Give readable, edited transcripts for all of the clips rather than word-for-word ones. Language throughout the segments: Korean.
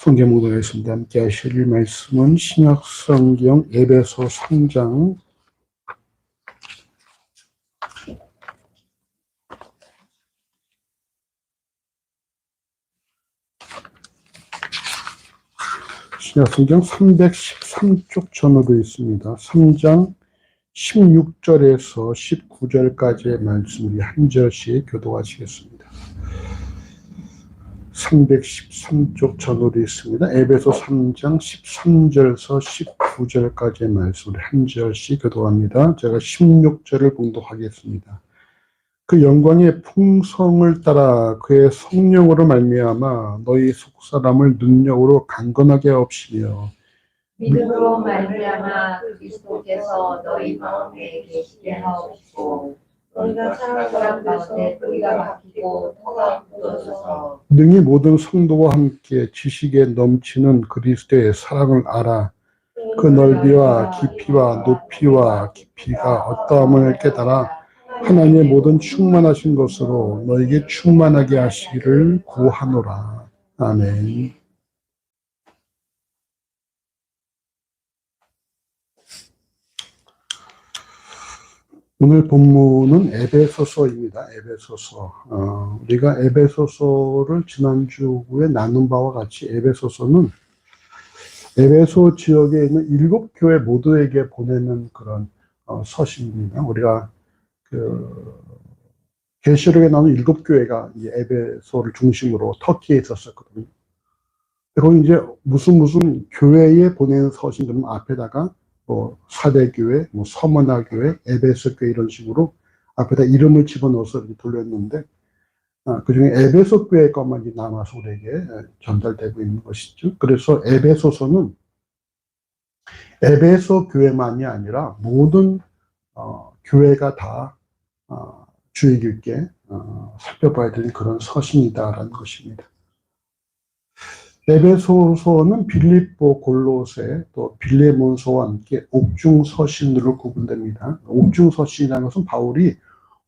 성경 묵상하겠습니다. 함께 하실 말씀은 신약성경 에베소 3장 313쪽 전후로 있습니다. 3장 16절에서 19절까지의 말씀을 한 절씩 교독하시겠습니다. 313쪽 전후로 있습니다. 에베소 3장 13절에서 19절까지의 말씀을 한 절씩 교독합니다. 제가 16절을 봉독하겠습니다. 그 영광의 풍성을 따라 그의 성령으로 말미암아 너희 속사람을 능력으로 강건하게 하옵시며 믿음으로 말미암아 그리스도께서 너희 마음에 계시게 하옵시고 너희가 사람 가운데 뿌리가 박히고 터가 굳어져서 능히 모든 성도와 함께 지식에 넘치는 그리스도의 사랑을 알아 그 넓이와 깊이와 높이와 깊이가 어떠함을 깨달아 하나님의 모든 충만하신 것으로 너에게 충만하게 하시기를 구하노라. 아멘. 오늘 본문은 에베소서입니다. 에베소서. 우리가 에베소서를 지난주에 나눈 바와 같이 에베소서는 에베소 지역에 있는 7교회 모두에게 보내는 그런 서신입니다. 우리가 계시록에 나오는 7교회가 에베소를 중심으로 터키에 있었거든요. 그리고 이제 무슨 교회에 보내는 서신들은 앞에다가 사대교회, 서머나교회, 에베소교회 이런 식으로 앞에다 이름을 집어넣어서 이렇게 돌렸는데, 그 중에 에베소 교회 것만 남아서 우리에게 전달되고 있는 것이죠. 그래서 에베소서는 에베소 교회만이 아니라 모든 교회가 다 주의 깊게 살펴봐야 되는 그런 서신이다라는 것입니다. 에베소서는 빌립보, 골로새, 또 빌레몬서와 함께 옥중서신으로 구분됩니다. 옥중서신이라는 것은 바울이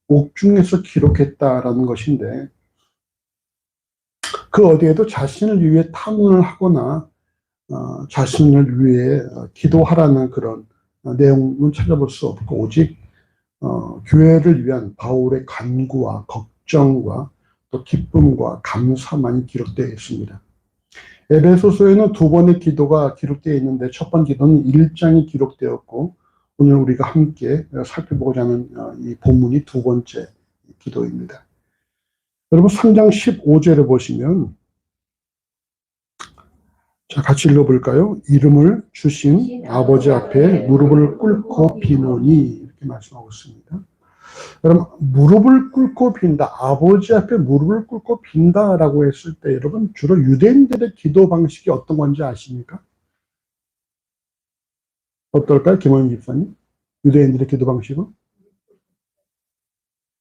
옥중에서 기록했다라는 것인데 그 어디에도 자신을 위해 탐문을 하거나 자신을 위해 기도하라는 그런 내용은 찾아볼 수 없고 오직 교회를 위한 바울의 간구와 걱정과 또 기쁨과 감사만이 기록되어 있습니다. 에베소서에는 2번의 기도가 기록되어 있는데 첫 번 기도는 1장이 기록되었고 오늘 우리가 함께 살펴보고자 하는 이 본문이 2번째 기도입니다. 여러분 3장 15절을 보시면 자, 같이 읽어볼까요? 이름을 주신 아버지 앞에 무릎을 꿇고 비노니 이렇게 말씀하고 있습니다. 여러분 무릎을 꿇고 빈다, 아버지 앞에 무릎을 꿇고 빈다라고 했을 때 여러분 주로 유대인들의 기도 방식이 어떤 건지 아십니까? 어떨까요? 김원임 집사님? 유대인들의 기도 방식은?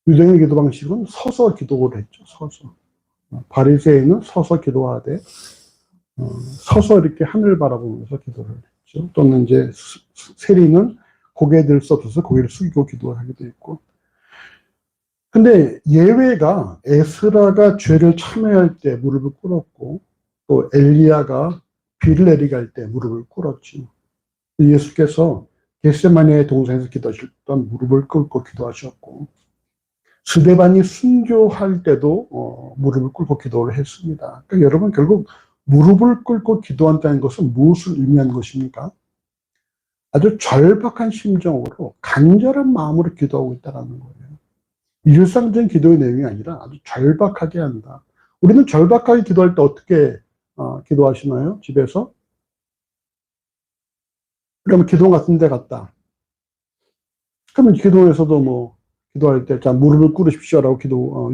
유대인의 기도 방식은 서서 기도를 했죠. 서서. 바리새인은 서서 기도하되 서서 이렇게 하늘 바라보면서 기도를 했죠. 또는 이제 세리는 고개 들 수 없어서 고개를 숙이고 기도를 하기도 했고. 근데 예외가 에스라가 죄를 참회할 때 무릎을 꿇었고 또 엘리야가 비를 내리게 할 때 무릎을 꿇었죠. 예수께서 겟세마네 동산에서 기도하실 때 무릎을 꿇고 기도하셨고 스데반이 순교할 때도 무릎을 꿇고 기도를 했습니다. 그러니까 여러분 결국 무릎을 꿇고 기도한다는 것은 무엇을 의미하는 것입니까? 아주 절박한 심정으로 간절한 마음으로 기도하고 있다는 거예요. 일상적인 기도의 내용이 아니라 아주 절박하게 한다. 우리는 절박하게 기도할 때 어떻게 기도하시나요? 집에서? 그러면 기도 같은 데 갔다. 그러면 기도에서도 기도할 때, 자, 무릎을 꿇으십시오라고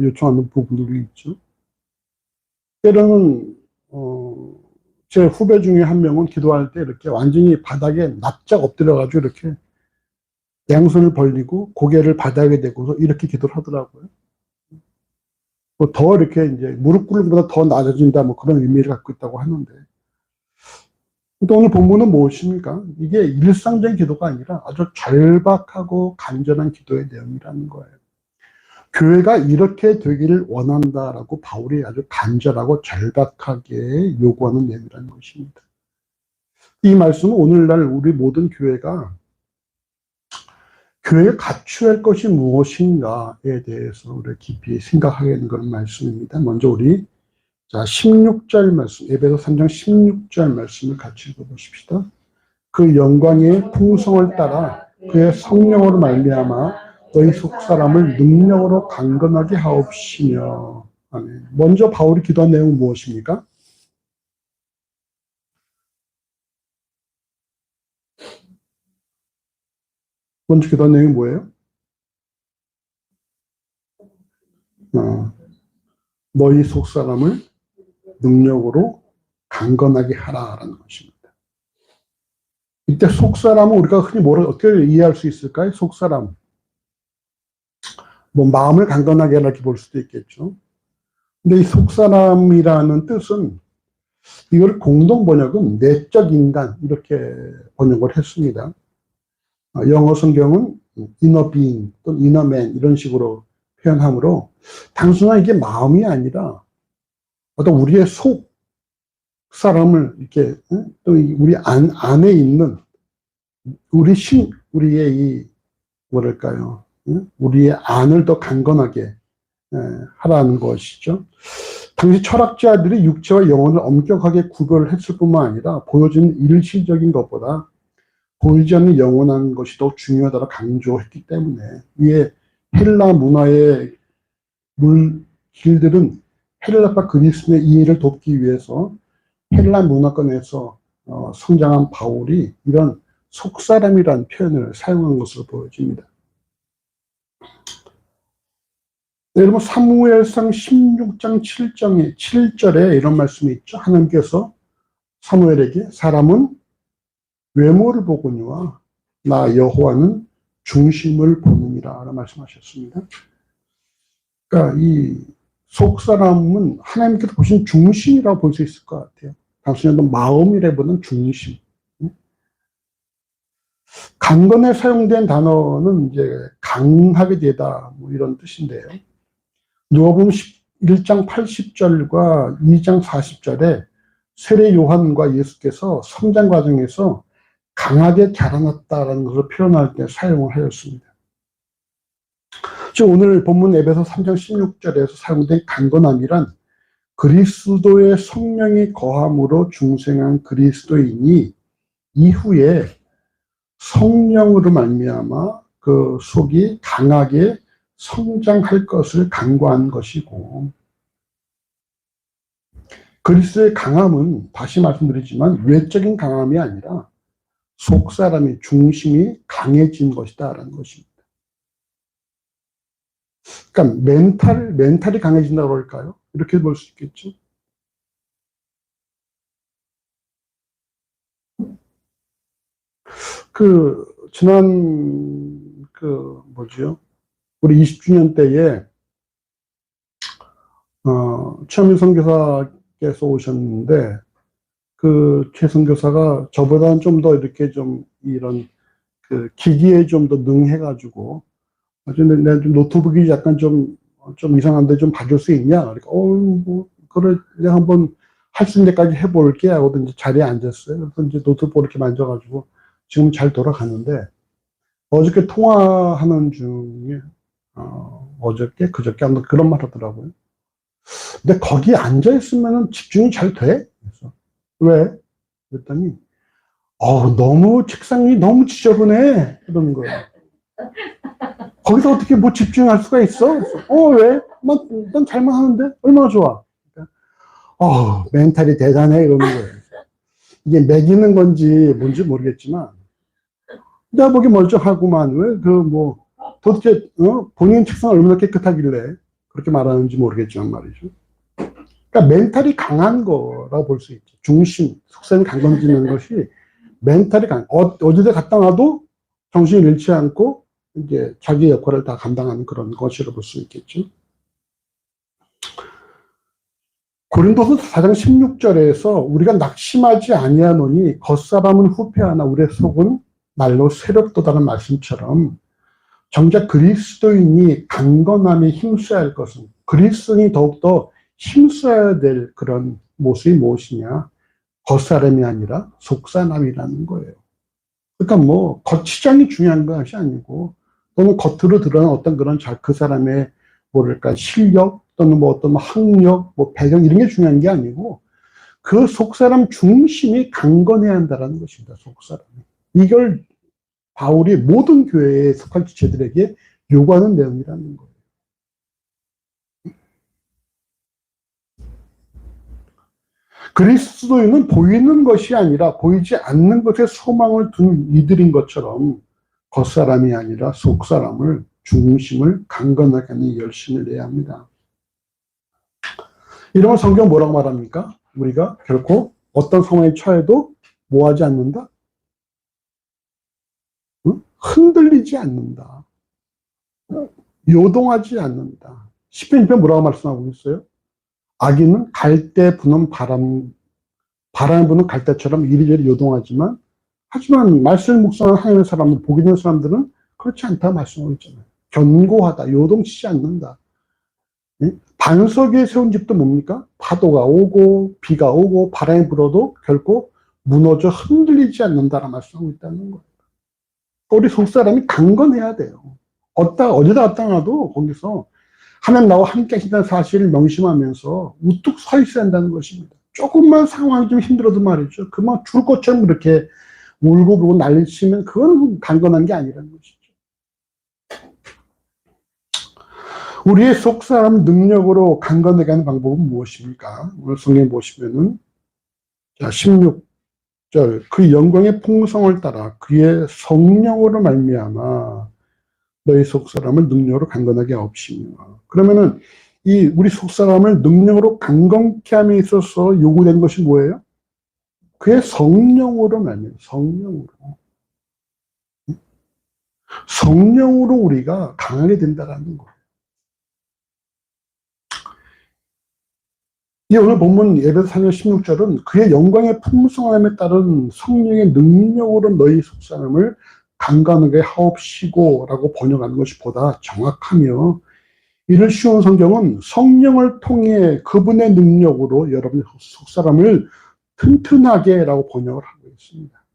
요청하는 부분들이 있죠. 때로는, 제 후배 중에 한 명은 기도할 때 이렇게 완전히 바닥에 납작 엎드려가지고 이렇게 양손을 벌리고 고개를 바닥에 대고서 이렇게 기도를 하더라고요. 더 이렇게 이제 무릎 꿇는 것보다 더 낮아진다 그런 의미를 갖고 있다고 하는데. 또 오늘 본문은 무엇입니까? 이게 일상적인 기도가 아니라 아주 절박하고 간절한 기도의 내용이라는 거예요. 교회가 이렇게 되기를 원한다라고 바울이 아주 간절하고 절박하게 요구하는 내용이라는 것입니다. 이 말씀은 오늘날 우리 모든 교회가 갖춰야 할 것이 무엇인가에 대해서 우리가 깊이 생각하게 되는 그런 말씀입니다. 먼저 우리 16절 말씀, 에베소 3장 16절 말씀을 같이 읽어보십시다. 그 영광의 풍성을 따라 그의 성령으로 말미암아 너희 속사람을 능력으로 강건하게 하옵시며. 아멘. 먼저 바울이 기도한 내용은 무엇입니까? 먼저 기도한 내용이 뭐예요? 너희 속사람을 능력으로 강건하게 하라라는 것입니다. 이때 속사람은 우리가 흔히 어떻게 이해할 수 있을까요? 속사람. 마음을 강건하게 하라 이렇게 볼 수도 있겠죠. 근데 이 속사람이라는 뜻은 이걸 공동 번역은 내적 인간 이렇게 번역을 했습니다. 영어 성경은 inner being 또는 inner man 이런 식으로 표현하므로 단순한 이게 마음이 아니라 어떤 우리의 속 사람을 이렇게 또 우리 안에 있는 우리의 이 뭐랄까요? 우리의 안을 더 강건하게 하라는 것이죠. 당시 철학자들이 육체와 영혼을 엄격하게 구별했을 뿐만 아니라 보여지는 일시적인 것보다 보이지 않는 영원한 것이 더 중요하다고 강조했기 때문에 이에 헬라 문화의 물길들은 헬라파 그리스도의 이해를 돕기 위해서 헬라 문화권에서 성장한 바울이 이런 속사람이라는 표현을 사용한 것으로 보여집니다. 네, 여러분 사무엘상 16장 7절에 이런 말씀이 있죠. 하나님께서 사무엘에게 사람은 외모를 보거니와 나 여호와는 중심을 보느니라 라고 말씀하셨습니다. 그러니까 이 속사람은 하나님께서 보신 중심이라고 볼 수 있을 것 같아요. 단순히 어떤 마음이라보다는 중심. 강건에 사용된 단어는 이제 강하게 되다 이런 뜻인데요. 누가복음 1장 80절과 2장 40절에 세례 요한과 예수께서 성장 과정에서 강하게 자라났다라는 것을 표현할 때 사용을 하였습니다. 즉 오늘 본문 에베소 3장 16절에서 사용된 강건함이란 그리스도의 성령이 거함으로 중생한 그리스도인이 이후에 성령으로 말미암아 그 속이 강하게 성장할 것을 간구한 것이고, 그리스도의 강함은 다시 말씀드리지만 외적인 강함이 아니라 속사람의 중심이 강해진 것이다라는 것입니다. 그러니까 멘탈이 강해진다고 할까요? 이렇게 볼 수 있겠죠. 지난 우리 20주년 때에 최현민 선교사께서 오셨는데 최 선교사가 저보다는 좀 더 이렇게 좀 이런 기기에 좀 더 능해가지고 내가 좀 노트북이 약간 좀 이상한데 좀 봐줄 수 있냐? 그러니까 그래 내가 한번 할 수 있는 데까지 해볼게 하고 이제 자리에 앉았어요. 그래서 이제 노트북 이렇게 만져가지고 지금 잘 돌아가는데 어저께 통화하는 중에 그저께 아무튼 그런 말 하더라고요. 근데 거기 앉아 있으면은 집중이 잘 돼? 그래서 왜? 그랬더니 너무 책상이 너무 지저분해 그러는 거예요. 거기서 어떻게 뭐 집중할 수가 있어? 왜? 난 잘만 하는데 얼마나 좋아. 그러니까, 멘탈이 대단해 이러는 거예요. 이게 매기는 건지 뭔지 모르겠지만 내가 보기 멀쩡하구만. 왜 도대체 본인 책상 얼마나 깨끗하길래 그렇게 말하는지 모르겠지만 말이죠. 그러니까 멘탈이 강한 거라고 볼 수 있죠. 중심, 속셈이 강건지는 것이 멘탈이 어디에 갔다 와도 정신이 잃지 않고 이제 자기 역할을 다 감당하는 그런 것이라고 볼 수 있겠죠. 고린도서 4장 16절에서 우리가 낙심하지 아니하노니 겉사람은 후패하나 우리의 속은 날로 새롭도다는 말씀처럼 정작 그리스도인이 강건함에 힘써야 할 것은, 그리스도인이 더욱더 힘써야 될 그런 모습이 무엇이냐? 겉사람이 아니라 속사람이라는 거예요. 그러니까 뭐 겉치장이 중요한 것이 아니고, 또는 겉으로 드러난 어떤 그런 그 사람의 뭐랄까 실력 또는 뭐 어떤 학력, 뭐 배경 이런 게 중요한 게 아니고, 그 속사람 중심이 강건해야 한다는 것입니다. 속사람이. 이걸 바울이 모든 교회에 속한 지체들에게 요구하는 내용이라는 거예요. 그리스도인은 보이는 것이 아니라 보이지 않는 것에 소망을 둔 이들인 것처럼 겉사람이 아니라 속사람을 중심을 강건하게 하는 열심을 내야 합니다. 이런 성경 뭐라고 말합니까? 우리가 결코 어떤 상황에 처해도 뭐하지 않는다? 흔들리지 않는다. 요동하지 않는다. 시편 1편 뭐라고 말씀하고 있어요? 악인은 갈대 부는 바람 부는 갈대처럼 이리저리 요동하지만, 하지만 말씀을 묵상하는 하나님의 사람들, 복이 있는 사람들은 그렇지 않다 말씀하고 있잖아요. 견고하다, 요동치지 않는다. 반석 위에 세운 집도 뭡니까? 파도가 오고 비가 오고 바람이 불어도 결코 무너져 흔들리지 않는다라는 말씀하고 있다는 거예요. 우리 속사람이 강건해야 돼요. 어디다 갔다 놔도 거기서 하나님 나와 함께 하신다는 사실을 명심하면서 우뚝 서 있어야 한다는 것입니다. 조금만 상황이 좀 힘들어도 말이죠. 그만 죽을 것처럼 그렇게 울고 그러고 난리치면 그건 강건한 게 아니라는 것이죠. 우리의 속사람 능력으로 강건하게 하는 방법은 무엇입니까? 오늘 성경 보시면은, 자, 16절, 그 영광의 풍성을 따라 그의 성령으로 말미암아 너희 속사람을 능력으로 강건하게 하옵시며. 그러면은 이 우리 속사람을 능력으로 강건케 함에 있어서 요구된 것이 뭐예요? 그의 성령으로 말미암아. 성령으로 우리가 강하게 된다는 거예요. 이 오늘 본문 에베소 4장 16절은 그의 영광의 풍성함에 따른 성령의 능력으로 너희 속사람을 강건하게 하옵시고 라고 번역하는 것이 보다 정확하며, 이를 쉬운 성경은 성령을 통해 그분의 능력으로 여러분의 속사람을 튼튼하게 라고 번역을 하고 있습니다.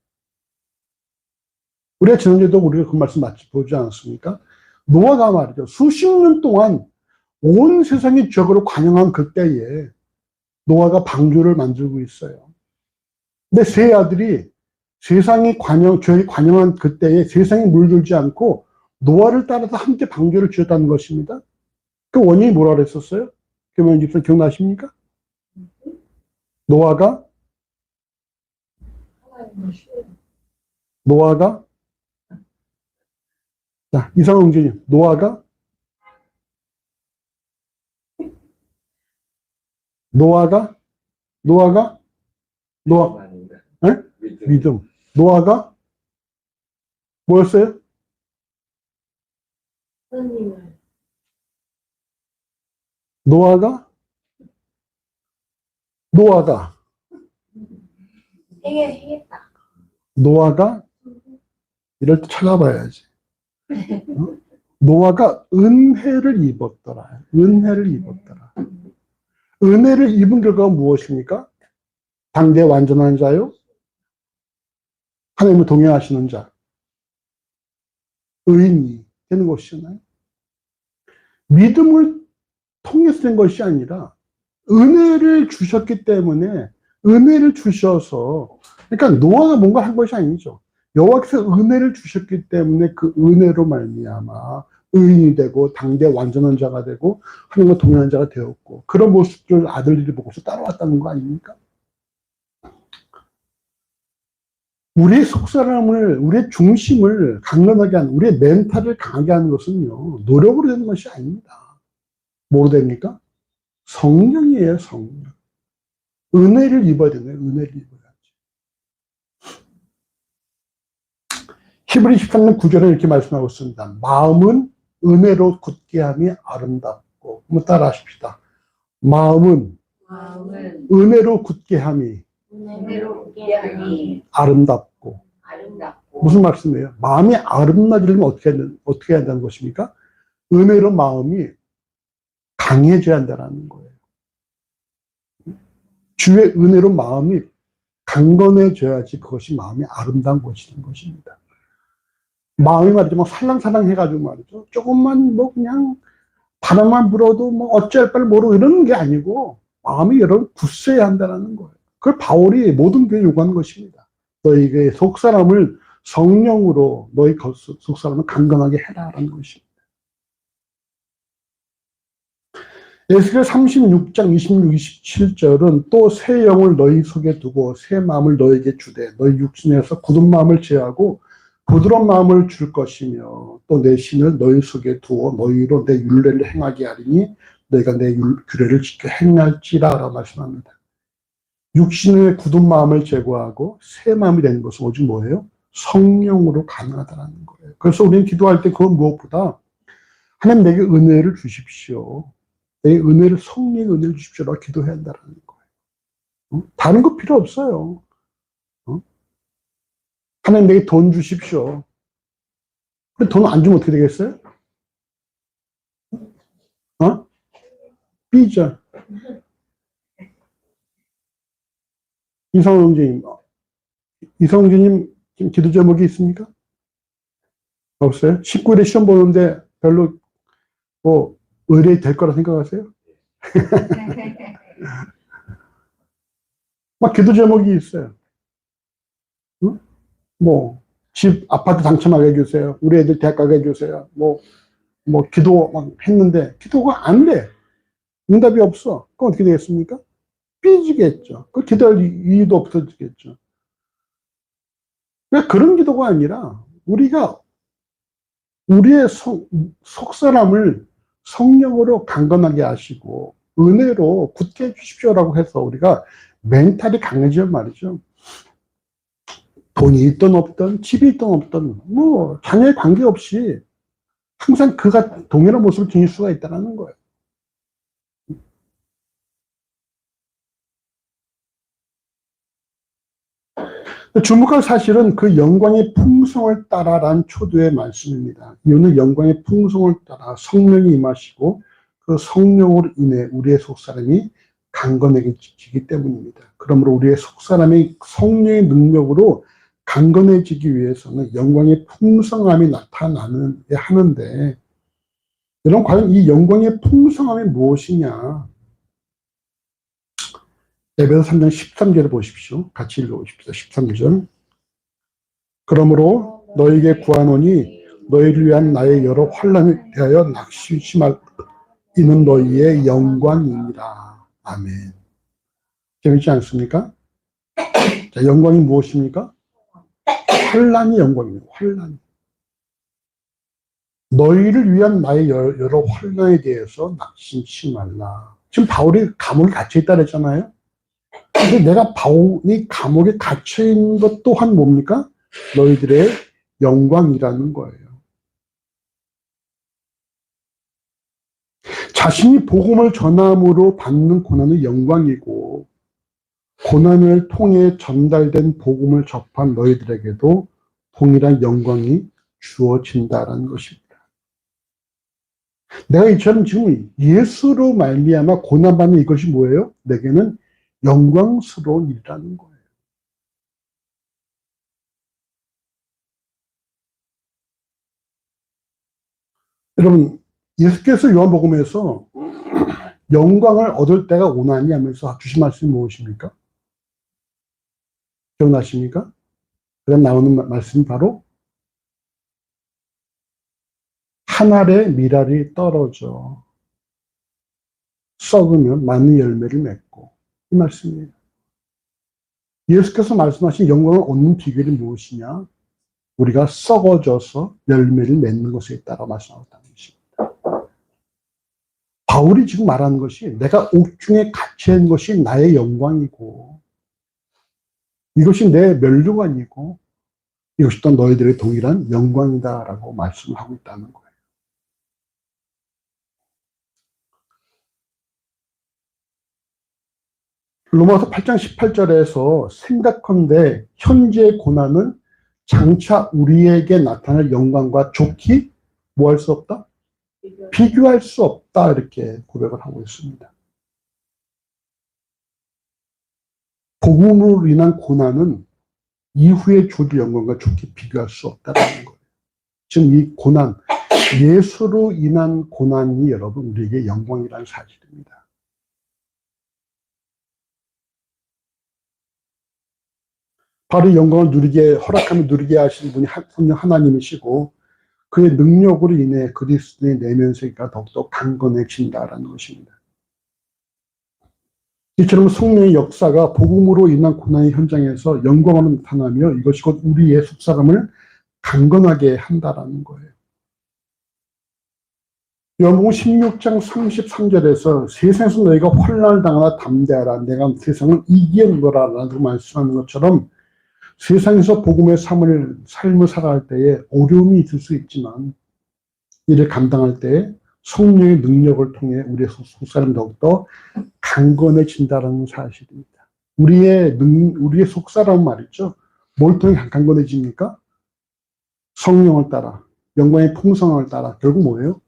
우리가 지난주에도 우리가 그 말씀 마치 보지 않았습니까? 노아가 말이죠. 수십 년 동안 온 세상이 죄악으로 관영한 그때에 노아가 방주를 만들고 있어요. 근데 세 아들이 죄악이 관영한 그때에 세상에 물들지 않고 노아를 따라서 함께 방주를 지었다는 것입니다. 그 원인이 뭐라 그랬었어요? 교면 집사 기억나십니까? 노아가 자, 이상한 형제님, 노아가 믿음. 노아가 뭐였어요? 노아가 행했다. 노아가 이럴 때 찾아봐야지. 노아가 은혜를 입었더라. 은혜를 입은 결과가 무엇입니까? 당대 완전한 자요, 하나님을 동행하시는 자, 의인이 되는 것이잖아요. 믿음을 통해서 된 것이 아니라 은혜를 주셨기 때문에, 은혜를 주셔서, 그러니까 노아가 뭔가 한 것이 아니죠. 여호와께서 은혜를 주셨기 때문에 그 은혜로 말미암아 의인이 되고 당대 완전한 자가 되고 하나님과 동행한 자가 되었고, 그런 모습을 아들들이 보고서 따라왔다는 거 아닙니까? 우리의 속사람을, 우리의 중심을 강건하게 하는, 우리의 멘탈을 강하게 하는 것은요, 노력으로 되는 것이 아닙니다. 뭐로 됩니까? 성령이에요, 성령. 은혜를 입어야 되네요, 은혜를 입어야지. 히브리 13장 9절에 이렇게 말씀하고 있습니다. 마음은 은혜로 굳게 함이 아름답고, 한번 따라 하십시다. 마음은 은혜로 굳게 함이 아름답고 무슨 말씀이에요? 마음이 아름다지려면 어떻게 해야 한다는 것입니까? 은혜로 마음이 강해져야 한다는 거예요. 주의 은혜로 마음이 강건해져야지 그것이 마음이 아름다운 것이라는 것입니다. 마음이 말이죠. 막 살랑살랑 해가지고 말이죠. 조금만 뭐 그냥 바람만 불어도 뭐 어쩔 바를 모르고 이러는 게 아니고 마음이 여러분 굳세야 한다는 거예요. 그걸 바울이 모든 교회 요구하는 것입니다. 너희의 속사람을 성령으로 너희 속사람을 강건하게 해라라는 것입니다. 에스겔 36장 26, 27절은 또 새 영을 너희 속에 두고 새 마음을 너희에게 주되 너희 육신에서 굳은 마음을 제하고 부드러운 마음을 줄 것이며 또 내 신을 너희 속에 두어 너희로 내 율례를 행하게 하리니 너희가 내 규례를 지켜 행할지라 라고 말씀합니다. 육신의 굳은 마음을 제거하고 새 마음이 되는 것은 오직 뭐예요? 성령으로 가능하다는 거예요. 그래서 우리는 기도할 때 그건 무엇보다 하나님 내게 은혜를 주십시오. 내 은혜를 성령의 은혜를 주십시오라고 기도해야 한다는 거예요. 다른 거 필요 없어요. 하나님 내게 돈 주십시오. 근데 돈 안 주면 어떻게 되겠어요? 삐져. 이성훈님 지금 기도 제목이 있습니까? 없어요? 19일에 시험 보는데 별로 뭐 의뢰 될 거라 생각하세요? 막 기도 제목이 있어요. 응? 뭐 집 아파트 당첨하게 해주세요. 우리 애들 대학 가게 해주세요. 뭐 기도 막 했는데 기도가 안 돼. 응답이 없어. 그럼 어떻게 되겠습니까? 삐지겠죠. 그 기도할 이유도 없어지겠죠. 그러니까 그런 기도가 아니라 우리가 우리의 속사람을 성령으로 강건하게 하시고 은혜로 굳게 해주십시오라고 해서 우리가 멘탈이 강해지면 말이죠. 돈이 있든 없든 집이 있든 없든 뭐 자녀에 관계없이 항상 그가 동일한 모습을 지닐 수가 있다는 거예요. 주목할 사실은 그 영광의 풍성을 따라란 초도의 말씀입니다. 이유는 영광의 풍성을 따라 성령이 임하시고 그 성령으로 인해 우리의 속사람이 강건해지기 때문입니다. 그러므로 우리의 속사람이 성령의 능력으로 강건해지기 위해서는 영광의 풍성함이 나타나야 하는데 여러분 과연 이 영광의 풍성함이 무엇이냐? 에베소 3장 13절을 보십시오. 같이 읽어보십시오. 13절. 그러므로 너에게 구하노니 너희를 위한 나의 여러 환난에 대하여 낙심할 이는 너희의 영광이니라. 아멘. 재밌지 않습니까? 자, 영광이 무엇입니까? 환난이 영광입니다. 환난. 너희를 위한 나의 여러 환난에 대해서 낙심치 말라. 지금 바울이 감옥에 갇혀 있다 그랬잖아요. 근데 내가 바울이 감옥에 갇혀 있는 것 또한 뭡니까? 너희들의 영광이라는 거예요. 자신이 복음을 전함으로 받는 고난은 영광이고 고난을 통해 전달된 복음을 접한 너희들에게도 동일한 영광이 주어진다라는 것입니다. 내가 이처럼 지금 예수로 말미암아 고난받는 이것이 뭐예요? 내게는 영광스러운 일이라는 거예요. 여러분, 예수께서 요한복음에서 영광을 얻을 때가 오나니 하면서 주신 말씀이 무엇입니까? 기억나십니까? 그다음 나오는 말씀이 바로 한 알의 밀알이 떨어져 썩으면 많은 열매를 맺고 이 말씀이에요. 예수께서 말씀하신 영광을 얻는 비결이 무엇이냐? 우리가 썩어져서 열매를 맺는 것에 있다고 말씀하고 있다는 것입니다. 바울이 지금 말하는 것이 내가 옥중에 갇힌 것이 나의 영광이고 이것이 내 멸류관이고 이것이 또 너희들의 동일한 영광이다라고 말씀하고 있다는 거예요. 로마서 8장 18절에서 생각컨대 현재의 고난은 장차 우리에게 나타날 영광과 좋게 뭐 할 수 없다? 비교할 수 없다. 이렇게 고백을 하고 있습니다. 복음으로 인한 고난은 이후에 주어질 영광과 좋게 비교할 수 없다는 거예요. 지금 이 고난, 예수로 인한 고난이 여러분 우리에게 영광이라는 사실입니다. 바로 영광을 누리게 허락하며 누리게 하신 분이 성령 하나님이시고 그의 능력으로 인해 그리스도의 내면 세계가 더욱더 강건해진다라는 것입니다. 이처럼 성령의 역사가 복음으로 인한 고난의 현장에서 영광으로 나타나며 이것이 곧 우리의 속사람을 강건하게 한다라는 거예요. 요한복음 16장 33절에서 세상에서 너희가 혼란을 당하나 담대하라 내가 세상을 이긴 거라 라고 말씀하는 것처럼 세상에서 복음의 삶을 살아갈 때에 어려움이 있을 수 있지만 이를 감당할 때에 성령의 능력을 통해 우리의 속사람이 더욱더 강건해진다는 사실입니다. 우리의 속사람 말이죠. 뭘 통해 강건해집니까? 성령을 따라, 영광의 풍성함을 따라 결국 뭐예요?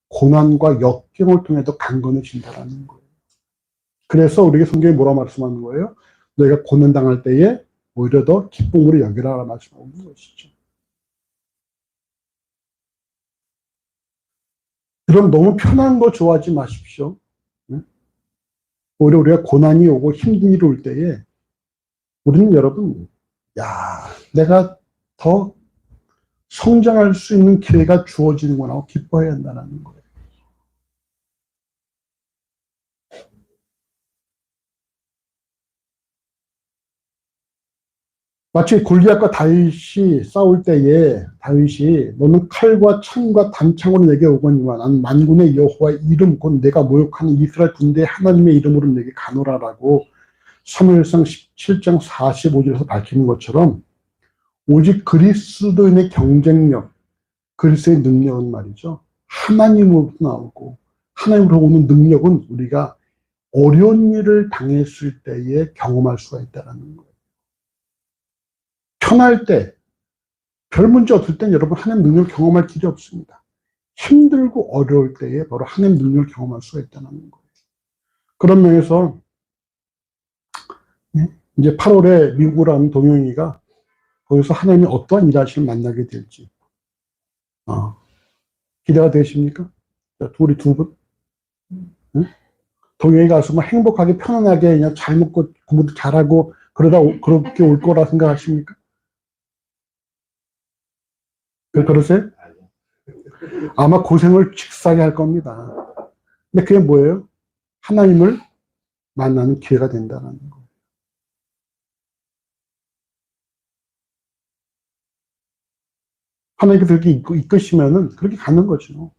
고난과 역경을 통해서 강건해진다는 거예요. 그래서 우리에게 성경이 뭐라고 말씀하는 거예요? 너희가 고난당할 때에 오히려 더 기쁨으로 여기라고 말씀하고 있는 것이죠. 그럼 너무 편한 거 좋아하지 마십시오. 오히려 우리가 고난이 오고 힘든 일이 올 때에 우리는 여러분, 내가 더 성장할 수 있는 기회가 주어지는구나 하고 기뻐해야 한다는 거예요. 마치 골리앗과 다윗이 싸울 때에 다윗이 너는 칼과 창과 단창으로 내게 오거니와 나는 만군의 여호와의 이름 곧 내가 모욕하는 이스라엘 군대의 하나님의 이름으로 내게 가노라라고 사무엘상 17장 45절에서 밝히는 것처럼 오직 그리스도인의 경쟁력, 그리스도의 능력은 말이죠. 하나님으로부터 나오고 하나님으로 오는 능력은 우리가 어려운 일을 당했을 때에 경험할 수가 있다는 거예요. 편할 때, 별 문제 없을 땐 여러분 하나님 능력을 경험할 길이 없습니다. 힘들고 어려울 때에 바로 하나님 능력을 경험할 수가 있다는 거예요. 그런 면에서 이제 8월에 미국으로 가는 동영이가 거기서 하나님이 어떠한 일하심을 만나게 될지 기대가 되십니까? 둘이 두 분? 동영이 가서 뭐 행복하게 편안하게 그냥 잘 먹고 공부도 잘하고 그렇게 올 거라 생각하십니까? 그러세요? 아마 고생을 직사게 할 겁니다. 근데 그게 뭐예요? 하나님을 만나는 기회가 된다는 거예요. 하나님께서 그렇게 이끄시면은 그렇게 가는 거죠.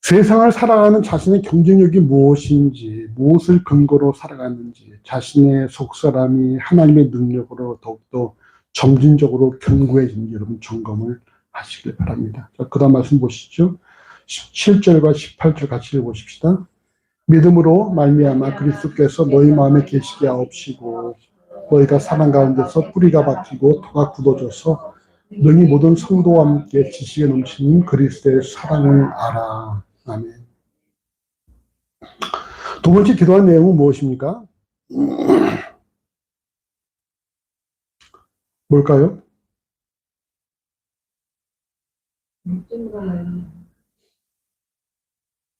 세상을 살아가는 자신의 경쟁력이 무엇인지, 무엇을 근거로 살아가는지, 자신의 속사람이 하나님의 능력으로 더욱더 점진적으로 견고해지는지 여러분 점검을 하시길 바랍니다. 자, 그 다음 말씀 보시죠. 17절과 18절 같이 읽어보십시다. 믿음으로 말미암아 그리스도께서 너희 마음에 계시게 하옵시고 너희가 사랑 가운데서 뿌리가 박히고 토가 굳어져서 너희 모든 성도와 함께 지식에 넘치는 그리스도의 사랑을 알아. 아멘. 두 번째 기도한 내용은 무엇입니까? 뭘까요?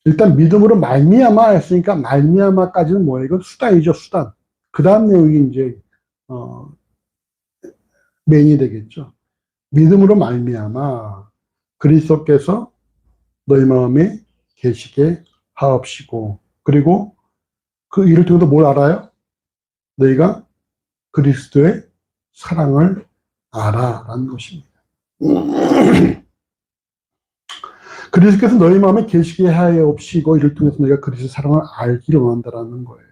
일단 믿음으로 말미암아 했으니까 말미암아까지는 뭐예요? 이건 수단이죠, 수단. 그 다음 내용이 이제 메인이 되겠죠. 믿음으로 말미암아 그리스도께서 너희 마음에 계시게 하옵시고 그리고 그 일을 통해서 뭘 알아요? 너희가 그리스도의 사랑을 알아라는 것입니다. 그리스도께서 너희 마음에 계시게 하옵시고 이를 통해서 너희가 그리스도의 사랑을 알기를 원한다라는 거예요.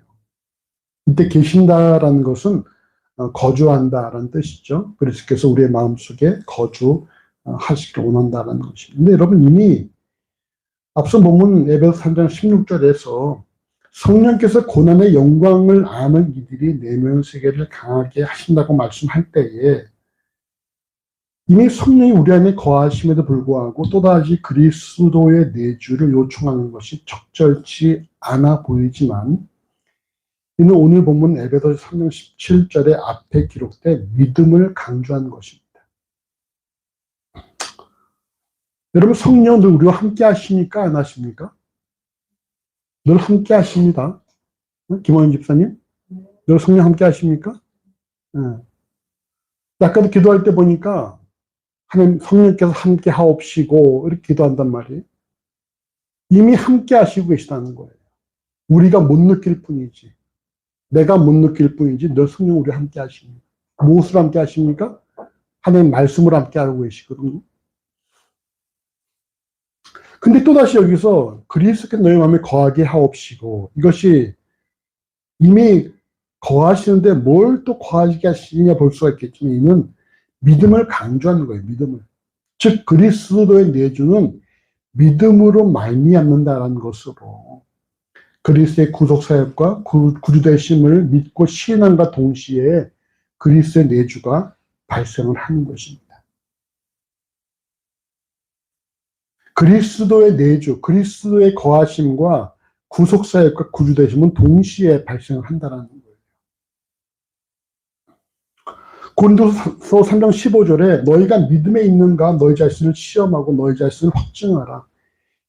이때 계신다라는 것은 거주한다라는 뜻이죠. 그리스도께서 우리의 마음속에 거주하시기를 원한다라는 것입니다. 근데 여러분 이미 앞서 본문 에베소 3장 16절에서 성령께서 고난의 영광을 아는 이들이 내면 세계를 강하게 하신다고 말씀할 때에 이미 성령이 우리 안에 거하심에도 불구하고 또다시 그리스도의 내주를 요청하는 것이 적절치 않아 보이지만 이는 오늘 본문 에베소서 3장 17절의 앞에 기록된 믿음을 강조하는 것입니다. 여러분 성령 늘 우리와 함께 하십니까? 안 하십니까? 늘 함께 하십니다. 김원인 집사님? 늘 성령 함께 하십니까? 네. 아까도 기도할 때 보니까 하나님 성령께서 함께 하옵시고 이렇게 기도한단 말이에요. 이미 함께 하시고 계시다는 거예요. 우리가 못 느낄 뿐이지. 내가 못 느낄 뿐이지 늘 성령 우리와 함께 하십니다. 무엇으로 함께 하십니까? 하나님 말씀으로 함께 하고 계시거든요. 근데 또다시 여기서 그리스도께서 너희 마음에 거하게 하옵시고 이것이 이미 거하시는데 뭘 또 거하게 하시느냐 볼 수가 있겠지만 이는 믿음을 강조하는 거예요. 믿음을. 즉 그리스도의 내주는 믿음으로 말미암는다라는 것으로 그리스도의 구속사역과 구주되심을 믿고 시인함과 동시에 그리스도의 내주가 발생을 하는 것입니다. 그리스도의 내주, 그리스도의 거하심과 구속사역과 구주되심은 동시에 발생을 한다는 거예요. 고린도서 3장 15절에 너희가 믿음에 있는가 너희 자신을 시험하고 너희 자신을 확증하라.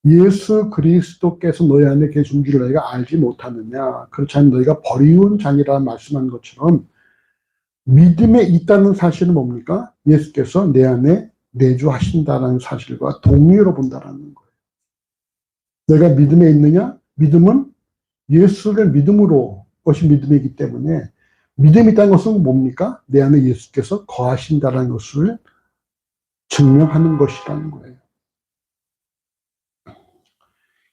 예수 그리스도께서 너희 안에 계신 줄 너희가 알지 못하느냐. 그렇지 않으면 너희가 버리운 자니라 말씀한 것처럼 믿음에 있다는 사실은 뭡니까? 예수께서 내 안에 내주하신다는 사실과 동의로 본다는 거예요. 너희가 믿음에 있느냐? 믿음은 예수를 믿음으로 것이 믿음이기 때문에 믿음이 있다는 것은 뭡니까? 내 안에 예수께서 거하신다는 것을 증명하는 것이라는 거예요.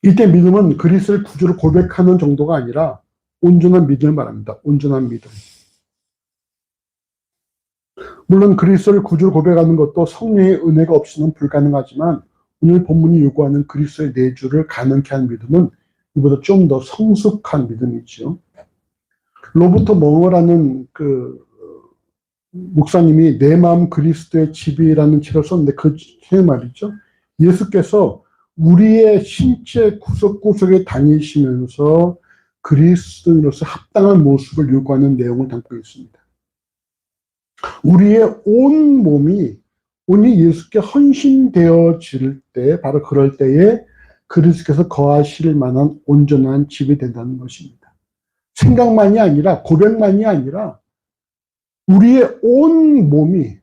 이때 믿음은 그리스도의 구주를 고백하는 정도가 아니라 온전한 믿음을 말합니다. 온전한 믿음. 물론 그리스도를 구주로 고백하는 것도 성령의 은혜가 없이는 불가능하지만 오늘 본문이 요구하는 그리스도의 내주를 가능케 한 믿음은 이보다 좀 더 성숙한 믿음이죠. 로버트 멍어라는 그 목사님이 내 마음 그리스도의 집이라는 책을 썼는데 그 책에 말이죠. 예수께서 우리의 신체 구석구석에 다니시면서 그리스도인으로서 합당한 모습을 요구하는 내용을 담고 있습니다. 우리의 온 몸이 온이 예수께 헌신되어질 때 바로 그럴 때에 그리스도께서 거하실 만한 온전한 집이 된다는 것입니다. 생각만이 아니라 고백만이 아니라 우리의 온 몸이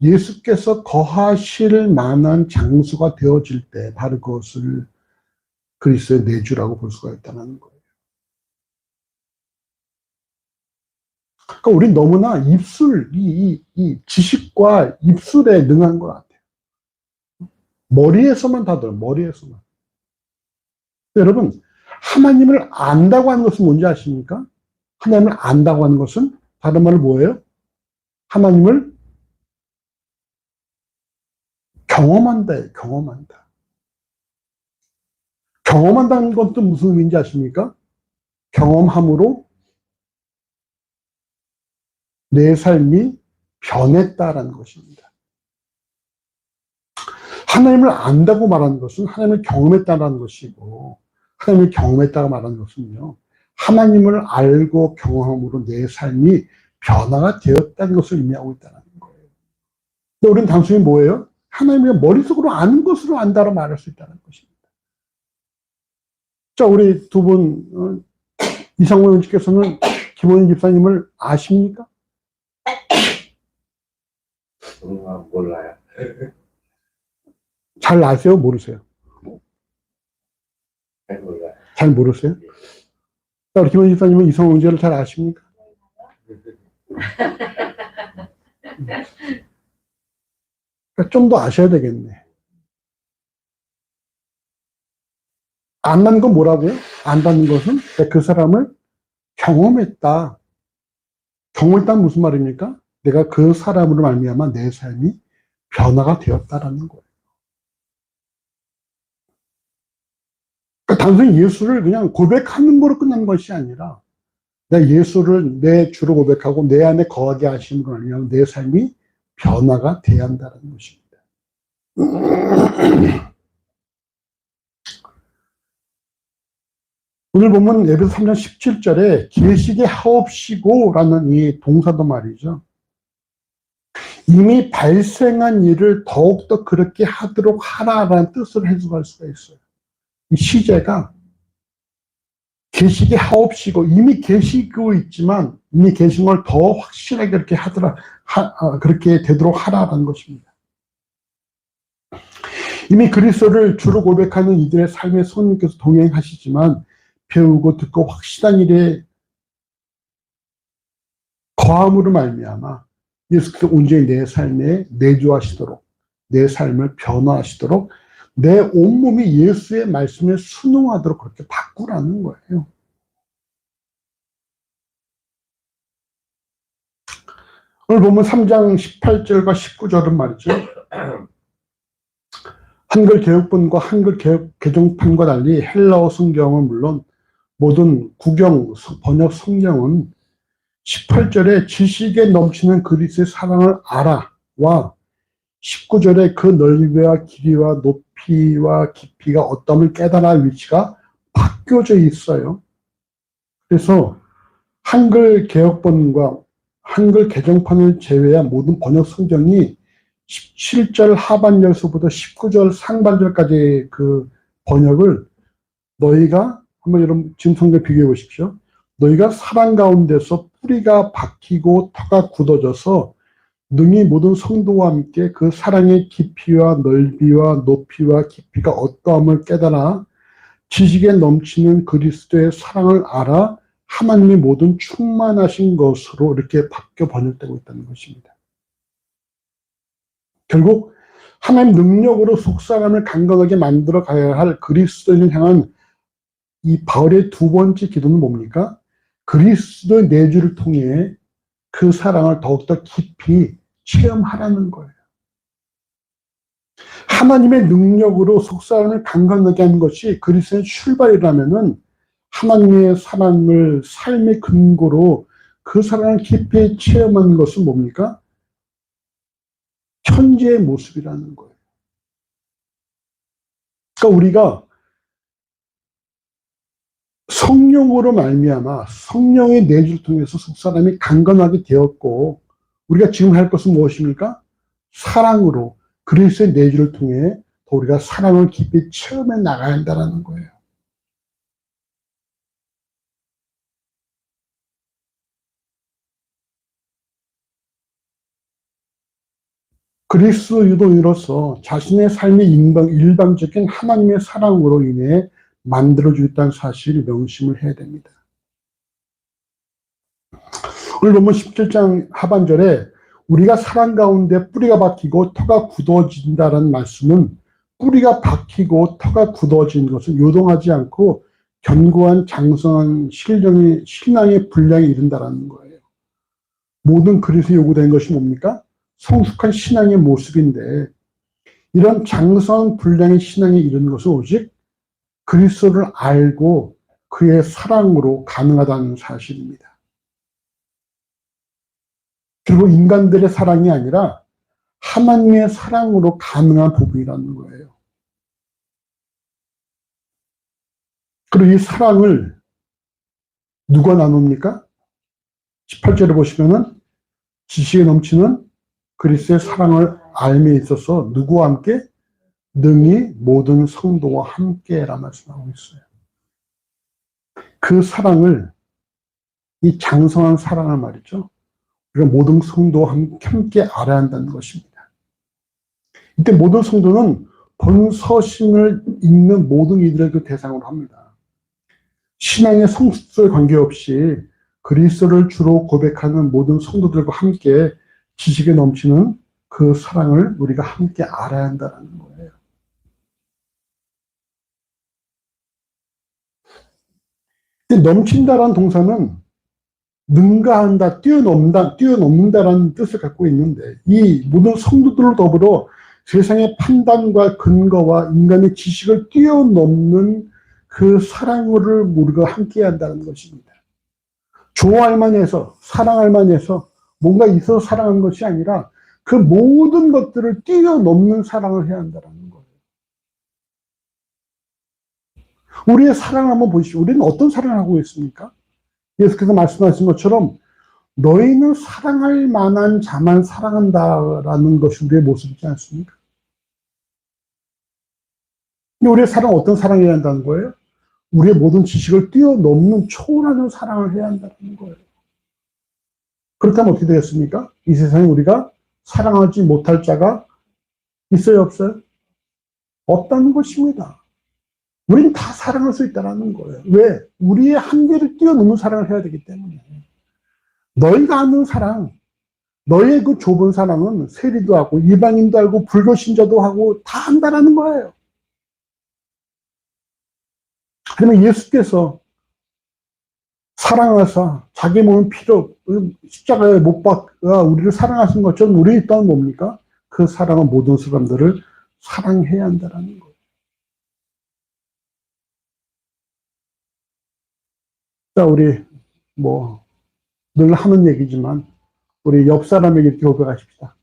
예수께서 거하실 만한 장소가 되어질 때 바로 그것을 그리스도의 내주라고 볼 수가 있다는 거예요. 그러니까 우린 너무나 이 지식과 입술에 능한 것 같아요. 머리에서만 다들 머리에서만. 여러분 하나님을 안다고 하는 것은 뭔지 아십니까? 하나님을 안다고 하는 것은 다른 말로 뭐예요? 하나님을 경험한다. 경험한다는 건 또 무슨 의미인지 아십니까? 경험함으로 내 삶이 변했다라는 것입니다. 하나님을 안다고 말하는 것은 하나님을 경험했다라는 것이고 하나님을 경험했다고 말하는 것은요. 하나님을 알고 경험함으로 내 삶이 변화가 되었다는 것을 의미하고 있다는 거예요. 근데 우리는 단순히 뭐예요? 하나님을 머릿속으로 아는 것으로 안다로 말할 수 있다는 것입니다. 자, 우리 두 분, 이상호 의원님께서는 김원인 집사님을 아십니까? 몰라요. 잘 아세요? 모르세요? 잘 몰라요. 잘 모르세요? 자, 우리 김원인 집사님은 이상호 의원님을 잘 아십니까? 그러니까 좀 더 아셔야 되겠네. 안다는 건 뭐라고요? 안다는 것은 그 사람을 경험했다. 경험했다는 무슨 말입니까? 내가 그 사람으로 말미암아 내 삶이 변화가 되었다라는 거예요. 그러니까 단순히 예수를 그냥 고백하는 거로 끝난 것이 아니라 내가 예수를 내 주로 고백하고 내 안에 거하게 하심으로 말미암아 내 삶이 변화가 돼야 한다는 것입니다. 오늘 보면 에베소 3장 17절에 계시게 하옵시고라는 이 동사도 말이죠. 이미 발생한 일을 더욱더 그렇게 하도록 하라라는 뜻을 해석할 수가 있어요. 이 시제가 계시게 하옵시고 이미 계시고 있지만 이미 계신 걸 더 확실하게 그렇게 그렇게 되도록 하라라는 것입니다. 이미 그리스도를 주로 고백하는 이들의 삶에 성령께서 동행하시지만 배우고 듣고 확실한 일에 거함으로 말미암아 예수께서 온전히 내 삶에 내주하시도록 내 삶을 변화하시도록 내 온몸이 예수의 말씀에 순응하도록 그렇게 바꾸라는 거예요. 오늘 보면 3장 18절과 19절은 말이죠. 한글 개혁본과 한글 개정판과 달리 헬라어 성경은 물론 모든 구경 번역 성경은 18절에 지식에 넘치는 그리스도의 사랑을 알아와 19절에 그 넓이와 길이와 높이와 깊이가 어떠함을 깨달아 위치가 바뀌어져 있어요. 그래서 한글 개혁본과 한글 개정판을 제외한 모든 번역 성경이 17절 하반절서부터 19절 상반절까지 그 번역을 너희가 한번 여러분 지금 성경 비교해 보십시오. 너희가 사랑 가운데서 뿌리가 박히고 터가 굳어져서 능히 모든 성도와 함께 그 사랑의 깊이와 넓이와 높이와 깊이가 어떠함을 깨달아 지식에 넘치는 그리스도의 사랑을 알아 하나님의 모든 충만하신 것으로 이렇게 바뀌어 번역되고 있다는 것입니다. 결국 하나님 능력으로 속사람을 강건하게 만들어 가야 할 그리스도인을 향한 이 바울의 두 번째 기도는 뭡니까? 그리스도의 내주를 통해 그 사랑을 더욱더 깊이 체험하라는 거예요. 하나님의 능력으로 속사람을 강건하게 하는 것이 그리스도의 출발이라면은 하나님의 사랑을 삶의 근거로 그 사랑을 깊이 체험하는 것은 뭡니까? 현재의 모습이라는 거예요. 그러니까 우리가 성령으로 말미암아 성령의 내주를 통해서 속사람이 강건하게 되었고 우리가 지금 할 것은 무엇입니까? 사랑으로 그리스도의 내주를 통해 더 우리가 사랑을 깊이 체험해 나가야 한다는 거예요. 그리스도 유도인으로서 자신의 삶의 일방적인 하나님의 사랑으로 인해 만들어주겠다는 사실을 명심을 해야 됩니다. 오늘 보면 17장 하반절에 우리가 사랑 가운데 뿌리가 박히고 터가 굳어진다는 말씀은 뿌리가 박히고 터가 굳어진 것은 요동하지 않고 견고한 장성한 신앙의 분량에 이른다는 거예요. 모든 그리스도에 요구되는 것이 뭡니까? 성숙한 신앙의 모습인데 이런 장성한 분량의 신앙에 이르는 것은 오직 그리스도를 알고 그의 사랑으로 가능하다는 사실입니다. 그리고 인간들의 사랑이 아니라 하나님의 사랑으로 가능한 부분이라는 거예요. 그리고 이 사랑을 누가 나눕니까? 18절에 보시면은 지식에 넘치는 그리스도의 사랑을 알미에 있어서 누구와 함께? 능히 모든 성도와 함께라 말씀하고 있어요. 그 사랑을, 이 장성한 사랑을 말이죠. 우리가 모든 성도와 함께 알아야 한다는 것입니다. 이때 모든 성도는 본서신을 읽는 모든 이들을 그 대상으로 합니다. 신앙의 성숙에 관계없이 그리스도를 주로 고백하는 모든 성도들과 함께 지식에 넘치는 그 사랑을 우리가 함께 알아야 한다는 거예요. 넘친다라는 동사는 능가한다, 뛰어넘는다라는 뜻을 갖고 있는데 이 모든 성도들로 더불어 세상의 판단과 근거와 인간의 지식을 뛰어넘는 그 사랑으로 우리가 함께 한다는 것입니다. 좋아할 만해서, 사랑할 만해서, 뭔가 있어서 사랑하는 것이 아니라 그 모든 것들을 뛰어넘는 사랑을 해야 한다는 거예요. 우리의 사랑을 한번 보시죠. 우리는 어떤 사랑을 하고 있습니까? 예수께서 말씀하신 것처럼 너희는 사랑할 만한 자만 사랑한다라는 것이 우리의 모습이지 않습니까? 근데 우리의 사랑은 어떤 사랑을 해야 한다는 거예요? 우리의 모든 지식을 뛰어넘는 초월하는 사랑을 해야 한다는 거예요. 그렇다면 어떻게 되겠습니까? 이 세상에 우리가 사랑하지 못할 자가 있어요, 없어요? 없다는 것입니다. 우리는 다 사랑할 수 있다는 거예요. 왜? 우리의 한계를 뛰어넘는 사랑을 해야 되기 때문에. 너희가 아는 사랑, 너의 그 좁은 사랑은 세리도 하고 이방인도 하고 불교 신자도 하고 다 한다라는 거예요. 그러면 예수께서 사랑하사 자기 몸은 피로 십자가에 못 박아 우리를 사랑하신 것처럼 우리 또한 뭡니까? 그 사랑은 모든 사람들을 사랑해야 한다는 거예요. 자, 우리 늘 하는 얘기지만 우리 옆 사람에게 이렇게 고백하십시다.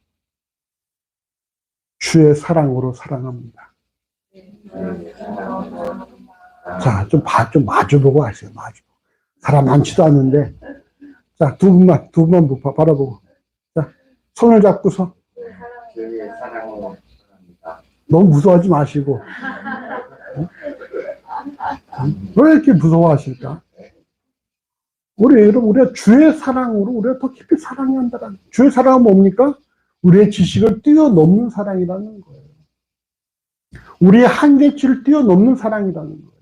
주의 사랑으로 사랑합니다. 자, 좀 마주보고 하세요. 사람 많지도 않은데. 자, 두 분만 바라보고. 자, 손을 잡고서. 주의 사랑으로 사랑합니다. 너무 무서워하지 마시고. 왜 이렇게 무서워하실까? 여러분, 우리가 주의 사랑으로 우리가 더 깊이 사랑해야 한다는. 주의 사랑은 뭡니까? 우리의 지식을 뛰어넘는 사랑이라는 거예요. 우리의 한계치를 뛰어넘는 사랑이라는 거예요.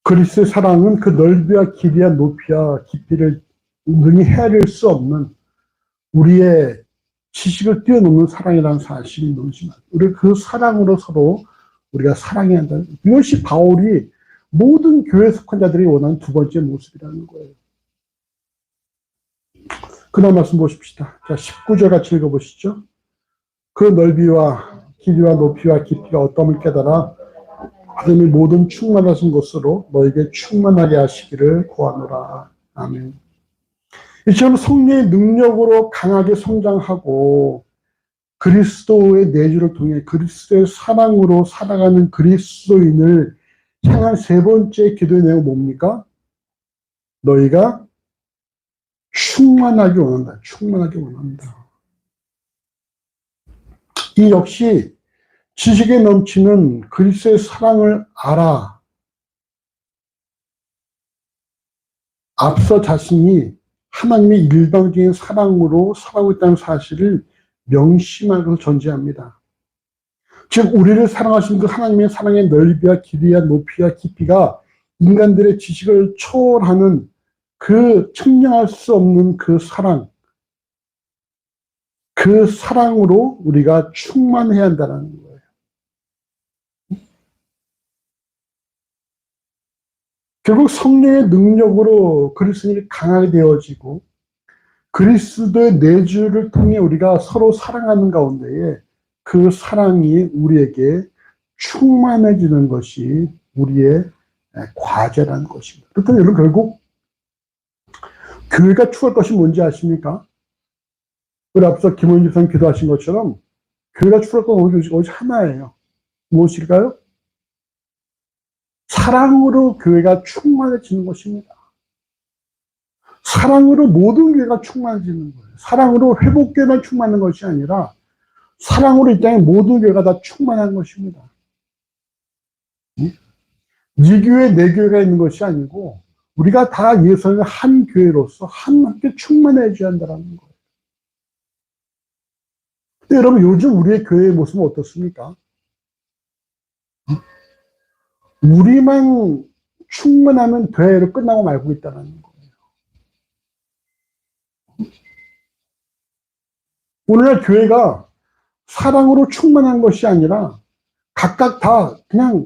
그리스도의 사랑은 그 넓이와 길이와 높이와 깊이를 능히 헤아릴 수 없는 우리의 지식을 뛰어넘는 사랑이라는 사실이 너무 심합니다. 우리 그 사랑으로 서로 우리가 사랑해야 한다는, 이것이 바울이 모든 교회 속한 자들이 원하는 두 번째 모습이라는 거예요. 그 다음 말씀 보십시다. 자, 19절 같이 읽어보시죠. 그 넓이와 길이와 높이와 깊이가 어떠함을 깨달아 하나님이 모든 충만하신 것으로 너에게 충만하게 하시기를 구하노라. 아멘. 이처럼 성령의 능력으로 강하게 성장하고 그리스도의 내주를 통해 그리스도의 사랑으로 살아가는 그리스도인을 향한 세 번째 기도의 내용은 뭡니까? 너희가 충만하게 원한다. 충만하게 원한다. 이 역시 지식에 넘치는 그리스도의 사랑을 알아 앞서 자신이 하나님의 일방적인 사랑으로 살아가고 있다는 사실을 명심하고 전제합니다. 즉 우리를 사랑하신 그 하나님의 사랑의 넓이와 길이와 높이와 깊이가 인간들의 지식을 초월하는 그 측량할 수 없는 그 사랑, 그 사랑으로 우리가 충만해야 한다는 거예요. 결국 성령의 능력으로 그리스도인이 강하게 되어지고 그리스도의 내주를 통해 우리가 서로 사랑하는 가운데에 그 사랑이 우리에게 충만해지는 것이 우리의 과제라는 것입니다. 그렇다면 여러분 결국 교회가 추구할 것이 뭔지 아십니까? 우리 앞서 김원희 집사님 기도하신 것처럼 교회가 추구할 건 오직 하나예요. 무엇일까요? 사랑으로 교회가 충만해지는 것입니다. 사랑으로 모든 교회가 충만해지는 거예요. 사랑으로 회복교회만 충만한 것이 아니라 사랑으로 이 땅에 모든 교회가 다 충만한 것입니다. 이 교회, 내 교회가 있는 것이 아니고 우리가 다 예수님의 한 교회로서 함께 충만해져야 한다는 거예요. 근데 여러분 요즘 우리의 교회의 모습은 어떻습니까? 우리만 충만하면 돼로 끝나고 말고 있다는 거예요. 오늘날 교회가 사랑으로 충만한 것이 아니라 각각 다 그냥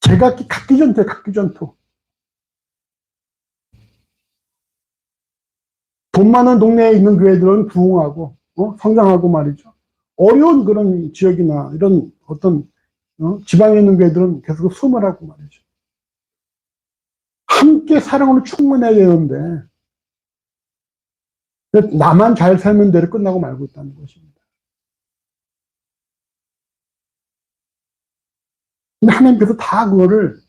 제각기 각기전투. 돈 많은 동네에 있는 교회들은 부흥하고, 성장하고 말이죠. 어려운 그런 지역이나 이런 어떤, 지방에 있는 교회들은 계속 소멸하고 말이죠. 함께 사랑으로 충만해야 되는데, 나만 잘 살면 되를 끝나고 말고 있다는 것입니다. 근데 하나님께서 다 그거를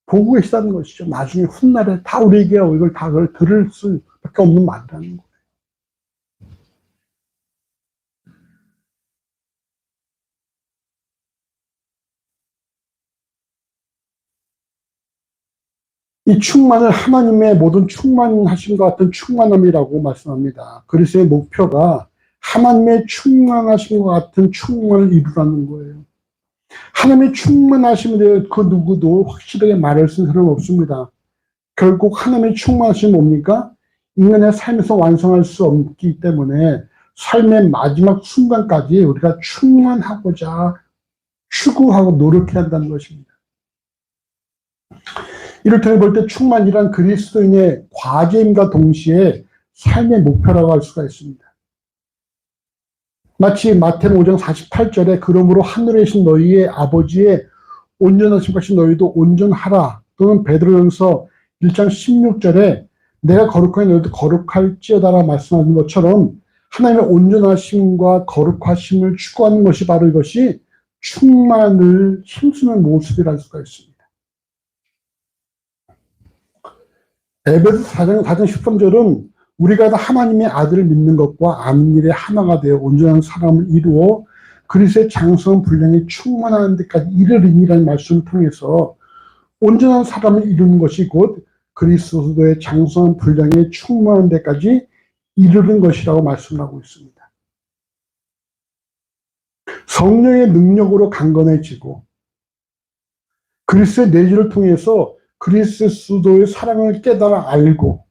보고 계시다는 것이죠. 나중에 훗날에 다 우리에게 이걸 다 그걸 들을 수밖에 없는 말이라는 거예요. 이 충만을 하나님의 모든 충만하심과 같은 충만함이라고 말씀합니다. 그리스도의 목표가 하나님의 충만하심과 같은 충만을 이루라는 거예요. 하나님의 충만하심에 대해 그 누구도 확실하게 말할 수 있는 사람은 없습니다. 결국 하나님의 충만하심이 뭡니까? 인간의 삶에서 완성할 수 없기 때문에 삶의 마지막 순간까지 우리가 충만하고자 추구하고 노력해야 한다는 것입니다. 이를 통해 볼 때 충만이란 그리스도인의 과제임과 동시에 삶의 목표라고 할 수가 있습니다. 마치 마태는 5장 48절에 그러므로 하늘에 계신 너희의 아버지의 온전하신 것이 너희도 온전하라, 또는 베드로전서 1장 16절에 내가 거룩하니 너희도 거룩할지어다라 말씀하는 것처럼 하나님의 온전하심과 거룩하심을 추구하는 것이 바로 이것이 충만을 힘쓰는 모습이랄 수가 있습니다. 에베소 4장 13절은 우리가 다 하나님의 아들을 믿는 것과 아는 일에 하나가 되어 온전한 사람을 이루어 그리스도의 장성한 분량이 충만한 데까지 이르리니라는 말씀을 통해서 온전한 사람을 이루는 것이 곧 그리스도의 장성한 분량이 충만한 데까지 이르는 것이라고 말씀하고 있습니다. 성령의 능력으로 강건해지고 그리스도의 내주를 통해서 그리스도의 사랑을 깨달아 알고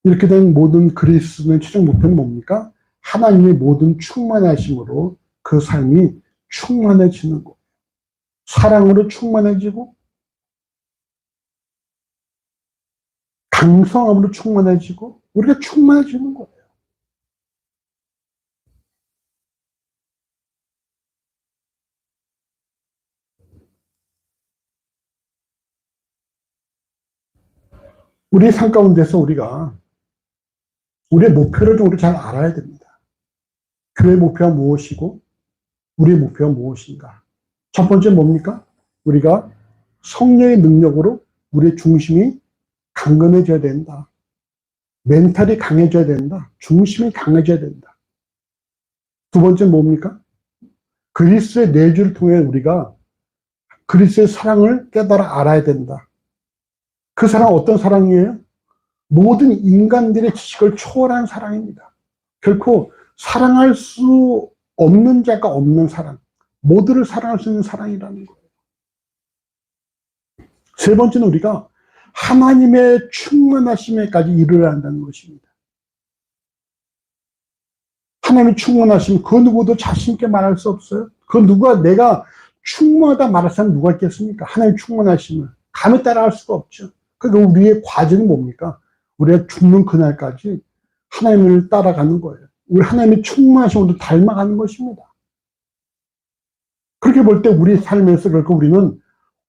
이렇게 된 모든 그리스도의 최종 목표는 뭡니까? 하나님의 모든 충만하심으로 그 삶이 충만해지는 것. 사랑으로 충만해지고 강성함으로 충만해지고 우리가 충만해지는 거예요. 우리의 삶 가운데서 우리가 우리의 목표를 좀 우리 잘 알아야 됩니다. 교회의 목표가 무엇이고 우리의 목표가 무엇인가? 첫 번째 뭡니까? 우리가 성령의 능력으로 우리의 중심이 강건해져야 된다. 멘탈이 강해져야 된다. 중심이 강해져야 된다. 두 번째 뭡니까? 그리스도의 내주를 통해 우리가 그리스도의 사랑을 깨달아 알아야 된다. 그 사랑은 어떤 사랑이에요? 모든 인간들의 지식을 초월한 사랑입니다. 결코 사랑할 수 없는 자가 없는 사랑, 모두를 사랑할 수 있는 사랑이라는 거예요. 세 번째는 우리가 하나님의 충만하심에까지 이르러야 한다는 것입니다. 하나님의 충만하심, 그 누구도 자신 있게 말할 수 없어요. 그 누가 내가 충만하다 말할 사람 누가 있겠습니까? 하나님의 충만하심을 감히 따라할 수가 없죠. 그러니까 우리의 과제는 뭡니까? 우리가 죽는 그날까지 하나님을 따라가는 거예요. 우리 하나님의 충만하심으로 닮아가는 것입니다. 그렇게 볼 때 우리 삶에서 결국 우리는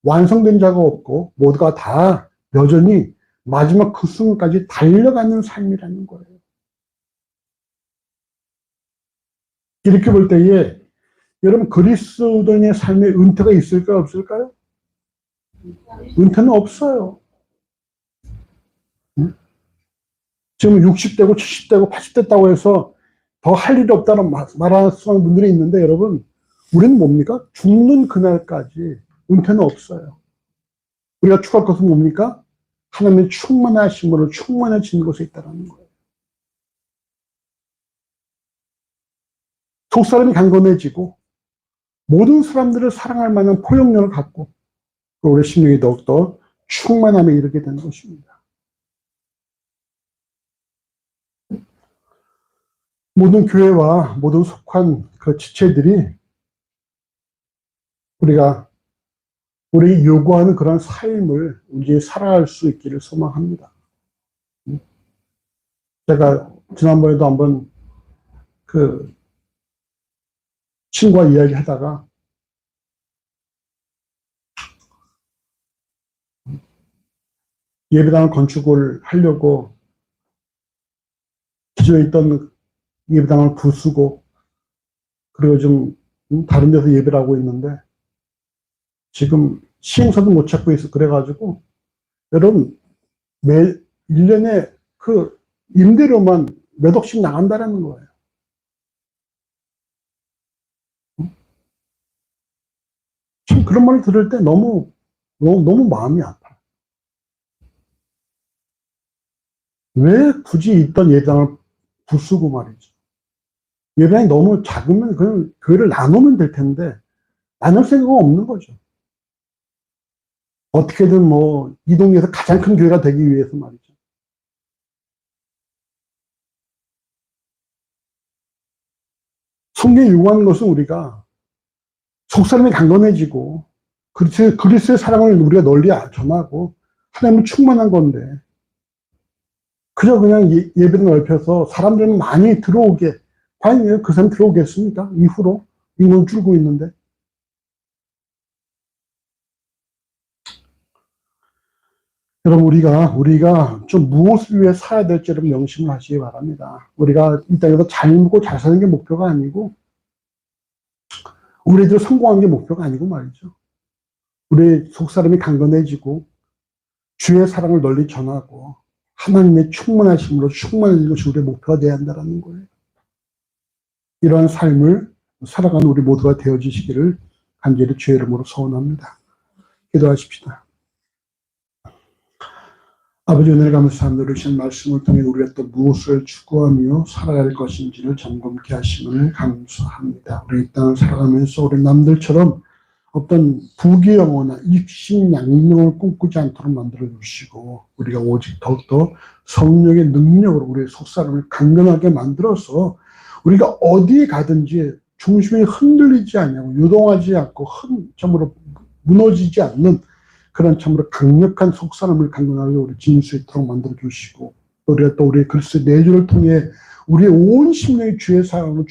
완성된 자가 없고 모두가 다 여전히 마지막 그 순간까지 달려가는 삶이라는 거예요. 이렇게 볼 때에 여러분 그리스도인의 삶에 은퇴가 있을까요? 없을까요? 은퇴는 없어요. 지금 60대고 70대고 80대다고 해서 더 할 일이 없다는 말하는 분들이 있는데 여러분 우리는 뭡니까? 죽는 그날까지 은퇴는 없어요. 우리가 추구할 것은 뭡니까? 하나님의 충만하심으로 충만해지는 곳에 있다는 거예요. 속사람이 강건해지고 모든 사람들을 사랑할 만한 포용력을 갖고 우리 심령이 더욱더 충만함에 이르게 되는 것입니다. 모든 교회와 모든 속한 그 지체들이 우리가 우리 요구하는 그런 삶을 이제 살아갈 수 있기를 소망합니다. 제가 지난번에도 한번 그 친구와 이야기 하다가 예배당을 건축을 하려고 기존에 있던 예배당을 부수고 그리고 좀 다른 데서 예배를 하고 있는데 지금 시행사도 못 찾고 있어. 그래가지고 여러분 매 1년에 그 임대료만 몇 억씩 나간다라는 거예요. 참 그런 말을 들을 때 너무 마음이 아파. 왜 굳이 있던 예배당을 부수고 말이죠. 예배당이 너무 작으면 그냥 교회를 나누면 될 텐데 나눌 생각은 없는 거죠. 어떻게든 뭐 이 동네에서 가장 큰 교회가 되기 위해서 말이죠. 성경이 요구하는 것은 우리가 속사람이 강건해지고 그리스도의 사랑을 우리가 널리 전하고 하나님은 충만한 건데 그저 그냥 예배를 넓혀서 사람들은 많이 들어오게 과연 그 사람 들어오겠습니까? 이후로 인구는 줄고 있는데 여러분 우리가 좀 무엇을 위해 살아야 될지 여러분 명심을 하시기 바랍니다. 우리가 이 땅에서 잘 먹고 잘 사는 게 목표가 아니고 우리들 성공하는 게 목표가 아니고 말이죠. 우리 속사람이 강건해지고 주의 사랑을 널리 전하고 하나님의 충만하심으로 충만해지는 것이 우리의 목표가 되어야 한다는 거예요. 이러한 삶을 살아가는 우리 모두가 되어주시기를 간절히 주의 이름으로 소원합니다. 기도하십시다. 아버지 은혜를 감사합니다. 주신 말씀을 통해 우리가 또 무엇을 추구하며 살아갈 것인지를 점검케 하심을 감사합니다. 우리 이 땅을 살아가면서 우리 남들처럼 어떤 부귀영화나 입신양명을 꿈꾸지 않도록 만들어 주시고 우리가 오직 더욱더 성령의 능력으로 우리의 속사람을 강건하게 만들어서 우리가 어디에 가든지 중심이 흔들리지 않냐고 요동하지 않고 참으로 무너지지 않는 그런 참으로 강력한 속사람을 강건하게 우리 지닐 수 있도록 만들어 주시고 우리가 또 우리의 그리스도의 내주를 통해 우리의 온 심령이 주의 사랑으로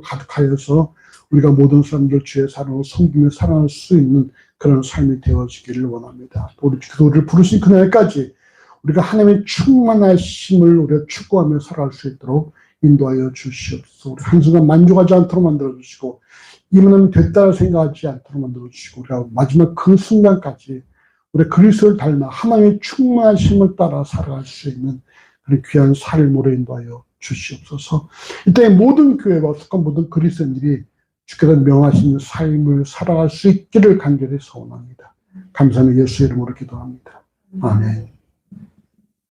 가득하여서 우리가 모든 사람들 주의 사랑으로 섬기며 사랑할 수 있는 그런 삶이 되어지기를 원합니다. 우리를 부르신 그날까지 우리가 하나님의 충만하심을 우리가 추구하며 살아갈 수 있도록 인도하여 주시옵소서. 우리 한순간 만족하지 않도록 만들어 주시고 이만하면 됐다고 생각하지 않도록 만들어 주시고 우리가 마지막 그 순간까지 우리 그리스도를 닮아 하나님의 충만하심을 따라 살아갈 수 있는 그런 귀한 삶으로 인도하여 주시옵소서. 이때 모든 교회와 속한 모든 그리스도인들이 주께서 명하신 삶을 살아갈 수 있기를 간절히 소원합니다. 감사하며 예수 이름으로 기도합니다. 아멘.